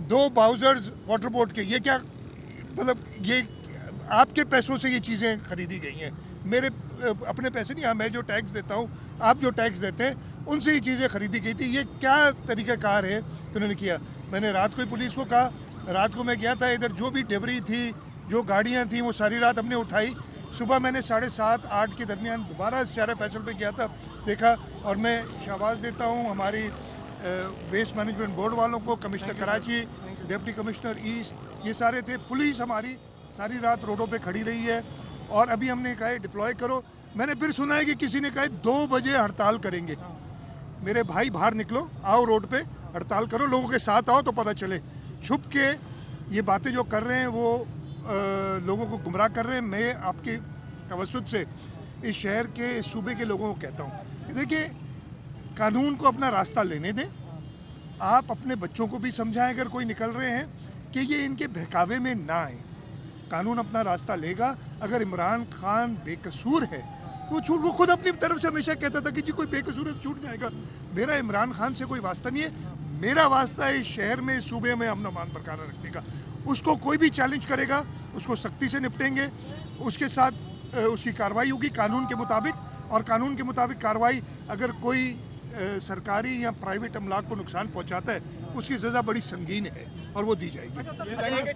2 बाउजर्स water board के, ये क्या मतलब, ये आपके पैसों से ये चीज़ें खरीदी गई हैं, मेरे अपने पैसे नहीं। हाँ, मैं जो टैक्स देता हूँ, आप जो टैक्स देते हैं, उनसे ये चीज़ें खरीदी गई थी। ये क्या तरीक़ाकार है कि उन्होंने किया। मैंने रात को ही पुलिस को कहा, रात को मैं गया था, इधर जो भी डिबरी थी, जो गाड़ियाँ थी, वो सारी रात हमने उठाई। सुबह मैंने 7:30-8 के दरमियान दोबारा शहर फैसल पे गया था, देखा। और मैं शाबाश देता हूँ हमारी वेस्ट मैनेजमेंट बोर्ड वालों को, commissioner Karachi, deputy commissioner east, ये सारे थे। पुलिस हमारी सारी रात रोडों पे खड़ी रही है। और अभी हमने कहा है डिप्लॉय करो। मैंने फिर सुना है कि किसी ने कहा है 2 बजे हड़ताल करेंगे। मेरे भाई, बाहर निकलो, आओ रोड पे हड़ताल करो, लोगों के साथ आओ तो पता चले। छुप के ये बातें जो कर रहे हैं वो लोगों को गुमराह कर रहे हैं। मैं आपके तवज्जुद से इस शहर के, इस सूबे के लोगों को कहता हूँ कि देखिए, कानून को अपना रास्ता लेने दें। आप अपने बच्चों को भी समझाएं अगर कोई निकल रहे हैं कि ये इनके बहकावे में ना आए। कानून अपना रास्ता लेगा। अगर इमरान खान बेकसूर है तो वो खुद अपनी तरफ से हमेशा कहता था कि जी कोई बेकसूर है तो छूट जाएगा। मेरा इमरान खान से कोई वास्ता नहीं है। मेरा वास्ता है इस शहर में, इस सूबे में अमन अमान बरकरार रखने का। उसको कोई भी चैलेंज करेगा, उसको सख्ती से निपटेंगे। उसके साथ उसकी कार्रवाई होगी कानून के मुताबिक, और कानून के मुताबिक कार्रवाई, अगर कोई सरकारी या प्राइवेट अमलाक को नुकसान पहुंचाता है, उसकी सज़ा बड़ी संगीन है और वो दी जाएगी।